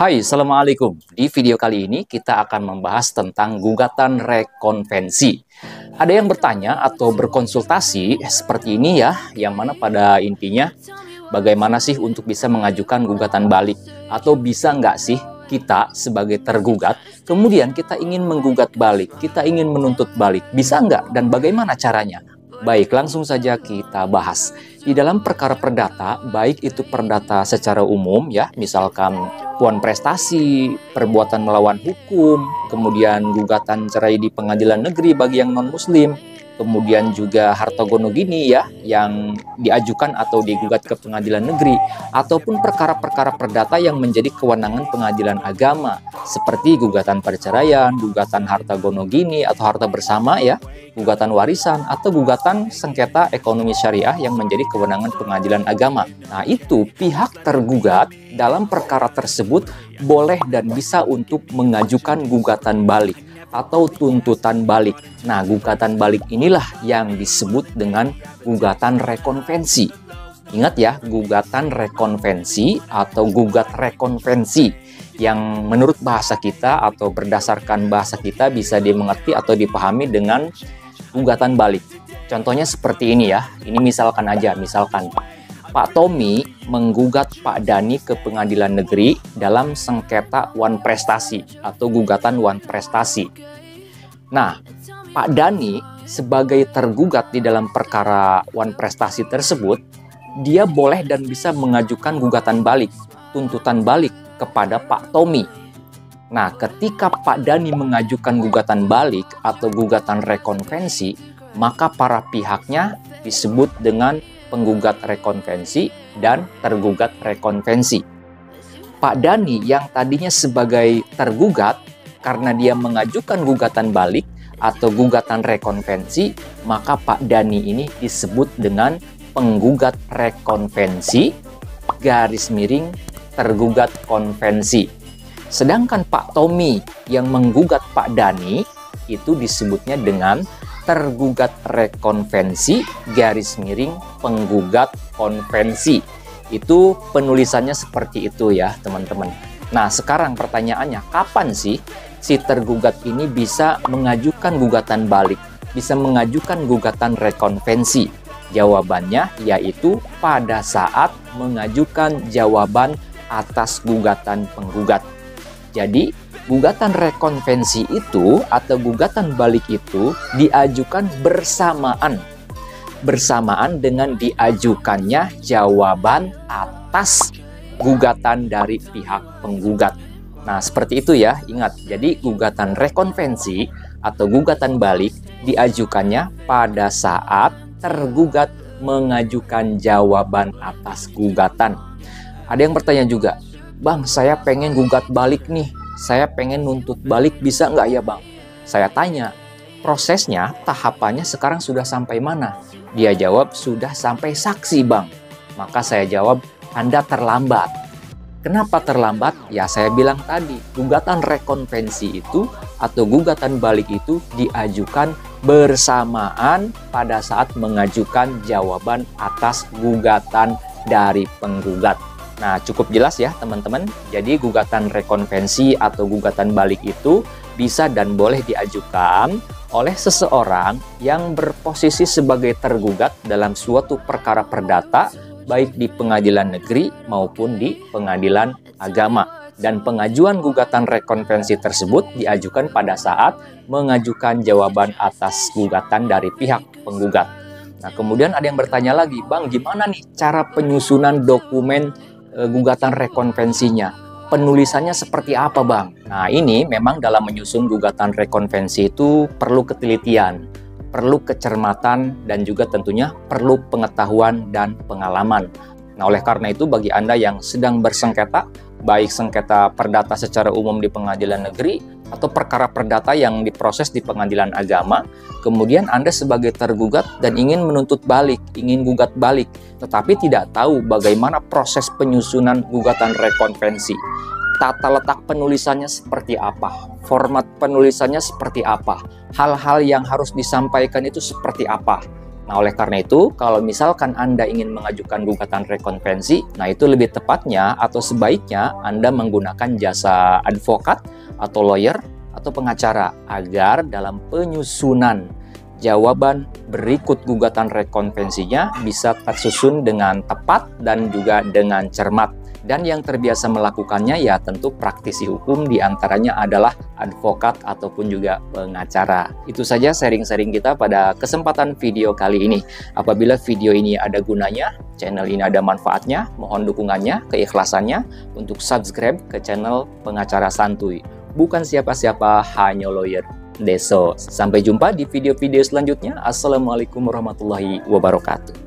Hai, Assalamualaikum. Di video kali ini kita akan membahas tentang gugatan rekonvensi. Ada yang bertanya atau berkonsultasi seperti ini ya, yang mana pada intinya bagaimana sih untuk bisa mengajukan gugatan balik? Atau bisa nggak sih kita sebagai tergugat, kemudian kita ingin menggugat balik, kita ingin menuntut balik, bisa nggak dan bagaimana caranya? Baik, langsung saja kita bahas. Di dalam perkara perdata, baik itu perdata secara umum ya, misalkan puan prestasi, perbuatan melawan hukum, kemudian gugatan cerai di pengadilan negeri bagi yang non-muslim, kemudian juga harta gono gini ya, yang diajukan atau digugat ke pengadilan negeri, ataupun perkara-perkara perdata yang menjadi kewenangan pengadilan agama, seperti gugatan perceraian, gugatan harta gono gini atau harta bersama ya, gugatan warisan, atau gugatan sengketa ekonomi syariah yang menjadi kewenangan pengadilan agama. Nah, itu pihak tergugat dalam perkara tersebut boleh dan bisa untuk mengajukan gugatan balik atau tuntutan balik. Nah, gugatan balik inilah yang disebut dengan gugatan rekonvensi. Ingat ya, gugatan rekonvensi atau gugat rekonvensi yang menurut bahasa kita atau berdasarkan bahasa kita bisa dimengerti atau dipahami dengan gugatan balik. Contohnya seperti ini ya. Ini misalkan aja, misalkan Pak Tommy menggugat Pak Dani ke pengadilan negeri dalam sengketa wan prestasi atau gugatan wan prestasi. Nah, Pak Dani sebagai tergugat di dalam perkara wan prestasi tersebut, dia boleh dan bisa mengajukan gugatan balik, tuntutan balik kepada Pak Tommy. Nah, ketika Pak Dani mengajukan gugatan balik atau gugatan rekonvensi, maka para pihaknya disebut dengan penggugat rekonvensi dan tergugat rekonvensi. Pak Dani yang tadinya sebagai tergugat, karena dia mengajukan gugatan balik atau gugatan rekonvensi, maka Pak Dani ini disebut dengan penggugat rekonvensi garis miring tergugat konvensi. Sedangkan Pak Tommy yang menggugat Pak Dani itu disebutnya dengan tergugat rekonvensi garis miring penggugat konvensi. Itu penulisannya seperti itu ya teman-teman. Nah, sekarang pertanyaannya, kapan sih si tergugat ini bisa mengajukan gugatan balik, bisa mengajukan gugatan rekonvensi? Jawabannya yaitu pada saat mengajukan jawaban atas gugatan penggugat. Jadi, gugatan rekonvensi itu atau gugatan balik itu diajukan bersamaan dengan diajukannya jawaban atas gugatan dari pihak penggugat. Nah, seperti itu ya, ingat. Jadi, gugatan rekonvensi atau gugatan balik diajukannya pada saat tergugat mengajukan jawaban atas gugatan. Ada yang bertanya juga, Bang, saya pengen gugat balik nih. Saya pengen nuntut balik, bisa nggak ya Bang? Saya tanya, prosesnya, tahapannya sekarang sudah sampai mana? Dia jawab, sudah sampai saksi Bang. Maka saya jawab, Anda terlambat. Kenapa terlambat? Ya saya bilang tadi, gugatan rekonvensi itu atau gugatan balik itu diajukan bersamaan pada saat mengajukan jawaban atas gugatan dari penggugat. Nah, cukup jelas ya teman-teman. Jadi gugatan rekonvensi atau gugatan balik itu bisa dan boleh diajukan oleh seseorang yang berposisi sebagai tergugat dalam suatu perkara perdata, baik di pengadilan negeri maupun di pengadilan agama. Dan pengajuan gugatan rekonvensi tersebut diajukan pada saat mengajukan jawaban atas gugatan dari pihak penggugat. Nah, kemudian ada yang bertanya lagi, Bang, gimana nih cara penyusunan dokumen gugatan rekonvensinya? Penulisannya seperti apa Bang? Nah, ini memang dalam menyusun gugatan rekonvensi itu perlu ketelitian, perlu kecermatan, dan juga tentunya perlu pengetahuan dan pengalaman. Nah, oleh karena itu bagi Anda yang sedang bersengketa, baik sengketa perdata secara umum di pengadilan negeri atau perkara perdata yang diproses di pengadilan agama, kemudian Anda sebagai tergugat dan ingin menuntut balik, ingin gugat balik, tetapi tidak tahu bagaimana proses penyusunan gugatan rekonvensi. Tata letak penulisannya seperti apa, format penulisannya seperti apa, hal-hal yang harus disampaikan itu seperti apa. Nah, oleh karena itu, kalau misalkan Anda ingin mengajukan gugatan rekonvensi, nah itu lebih tepatnya atau sebaiknya Anda menggunakan jasa advokat atau lawyer atau pengacara agar dalam penyusunan jawaban berikut gugatan rekonvensinya bisa tersusun dengan tepat dan juga dengan cermat. Dan yang terbiasa melakukannya ya tentu praktisi hukum, diantaranya adalah advokat ataupun juga pengacara. Itu saja sharing-sharing kita pada kesempatan video kali ini. Apabila video ini ada gunanya, channel ini ada manfaatnya, mohon dukungannya, keikhlasannya untuk subscribe ke channel Pengacara Santuy. Bukan siapa-siapa, hanya lawyer Deso. Sampai jumpa di video-video selanjutnya. Assalamualaikum warahmatullahi wabarakatuh.